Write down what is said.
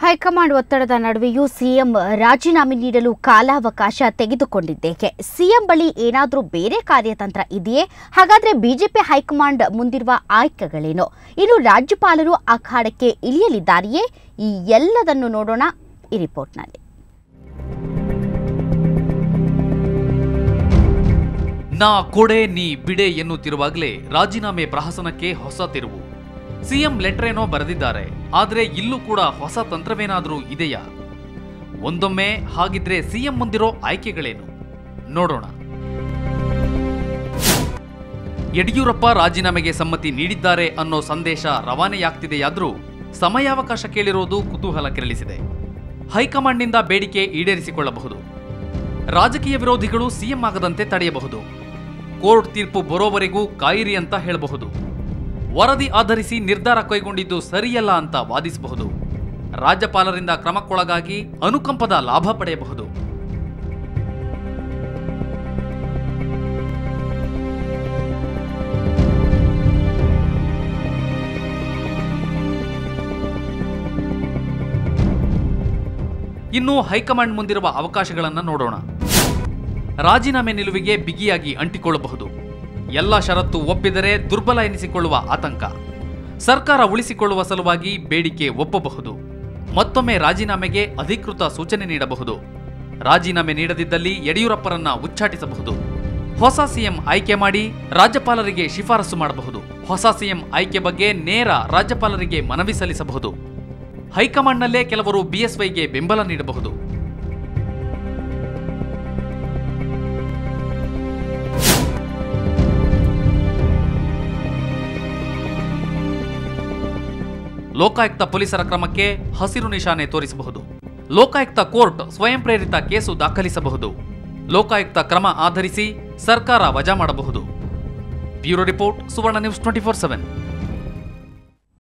High command ಒತ್ತಡದ ನಡುವೆಯೂ CM ರಾಜೀನಾಮೆ ನೀಡಲು ಕಾಲಾವಕಾಶ ತೆಗೆದುಕೊಂಡಿದ್ದೇಕೆ? ಸಿಎಂ ಬಳಿ ಏನಾದರೂ ಬೇರೆ ಕಾರ್ಯತಂತ್ರ ಇದೆಯೇ? ಹಾಗಾದರೆ ಬಿಜೆಪಿ ಹೈಕಮಾಂಡ್ ಮುಂದಿರುವ ಆಯ್ಕೆಗಳೇನು? ಇನ್ನು ರಾಜ್ಯಪಾಲರು ಅಖಾಡಕ್ಕೆ ಇಳಿಯಲಿದ್ದಾರೆಯೇ? ಈ ಎಲ್ಲದನ್ನು ನೋಡೋಣ ಈ ರಿಪೋರ್ಟ್ನಲ್ಲಿ. ನಾ ಕೊಡೆ ನೀ ಬಿಡೆ ಎನ್ನುತ್ತಿರುವಾಗಲೇ ರಾಜೀನಾಮೆ ಪ್ರಹಸನಕ್ಕೆ ಹೊಸ ತಿರುವು. ಸಿಎಂ ಲೆಟರ್ ಏನೋ ಬರೆದಿದ್ದಾರೆ, ಆದರೆ ಇಲ್ಲೂ ಕೂಡ ಹೊಸ ತಂತ್ರವೇನಾದರೂ ಇದೆಯಾ? ಒಂದೊಮ್ಮೆ ಹಾಗಿದ್ರೆ ಸಿಎಂ ಮುಂದಿರೋ ಆಯ್ಕೆಗಳೇನು ನೋಡೋಣ. ಯಡಿಯೂರಪ್ಪ ರಾಜೀನಾಮೆಗೆ ಸಮ್ಮತಿ ನೀಡಿದ್ದಾರೆ ಅನ್ನೋ ಸಂದೇಶ ರವಾನೆಯಾಗ್ತಿದೆಯಾದರೂ ಸಮಯಾವಕಾಶ ಕೇಳಿರೋದು ಕುತೂಹಲ ಕೆರಳಿಸಿದೆ. ಹೈಕಮಾಂಡ್ನಿಂದ ಬೇಡಿಕೆ ಈಡೇರಿಸಿಕೊಳ್ಳಬಹುದು, ರಾಜಕೀಯ ವಿರೋಧಿಗಳು ಸಿಎಂ ಆಗದಂತೆ ತಡೆಯಬಹುದು, ಕೋರ್ಟ್ ತೀರ್ಪು ಬರೋವರೆಗೂ ಕಾಯಿರಿ ಅಂತ ಹೇಳಬಹುದು, ವರದಿ ಆಧರಿಸಿ ನಿರ್ಧಾರ ಕೈಗೊಂಡಿದ್ದು ಸರಿಯಲ್ಲ ಅಂತ ವಾದಿಸಬಹುದು, ರಾಜ್ಯಪಾಲರಿಂದ ಕ್ರಮಕ್ಕೊಳಗಾಗಿ ಅನುಕಂಪದ ಲಾಭ ಪಡೆಯಬಹುದು. ಇನ್ನು ಹೈಕಮಾಂಡ್ ಮುಂದಿರುವ ಅವಕಾಶಗಳನ್ನು ನೋಡೋಣ. ರಾಜೀನಾಮೆ ನಿಲುವಿಗೆ ಬಿಗಿಯಾಗಿ ಅಂಟಿಕೊಳ್ಳಬಹುದು. ಎಲ್ಲ ಷರತ್ತು ಒಪ್ಪಿದರೆ ದುರ್ಬಲ ಎನಿಸಿಕೊಳ್ಳುವ ಆತಂಕ. ಸರ್ಕಾರ ಉಳಿಸಿಕೊಳ್ಳುವ ಸಲುವಾಗಿ ಬೇಡಿಕೆ ಒಪ್ಪಬಹುದು. ಮತ್ತೊಮ್ಮೆ ರಾಜೀನಾಮೆಗೆ ಅಧಿಕೃತ ಸೂಚನೆ ನೀಡಬಹುದು. ರಾಜೀನಾಮೆ ನೀಡದಿದ್ದಲ್ಲಿ ಯಡಿಯೂರಪ್ಪರನ್ನ ಉಚ್ಚಾಟಿಸಬಹುದು. ಹೊಸ ಸಿಎಂ ಆಯ್ಕೆ ಮಾಡಿ ರಾಜ್ಯಪಾಲರಿಗೆ ಶಿಫಾರಸು ಮಾಡಬಹುದು. ಹೊಸ ಸಿಎಂ ಆಯ್ಕೆ ಬಗ್ಗೆ ನೇರ ರಾಜ್ಯಪಾಲರಿಗೆ ಮನವಿ ಸಲ್ಲಿಸಬಹುದು. ಹೈಕಮಾಂಡ್ನಲ್ಲೇ ಕೆಲವರು ಬಿಎಸ್ವೈಗೆ ಬೆಂಬಲ ನೀಡಬಹುದು. ಲೋಕಾಯುಕ್ತ ಪೊಲೀಸರ ಕ್ರಮಕ್ಕೆ ಹಸಿರು ನಿಶಾನೆ ತೋರಿಸಬಹುದು. ಲೋಕಾಯುಕ್ತ ಕೋರ್ಟ್ ಸ್ವಯಂ ಪ್ರೇರಿತ ಕೇಸು ದಾಖಲಿಸಬಹುದು. ಲೋಕಾಯುಕ್ತ ಕ್ರಮ ಆಧರಿಸಿ ಸರ್ಕಾರ ವಜಾ ಮಾಡಬಹುದು. ಬ್ಯೂರೋ ರಿಪೋರ್ಟ್, ಸುವರ್ಣ ನ್ಯೂಸ್ 24/7.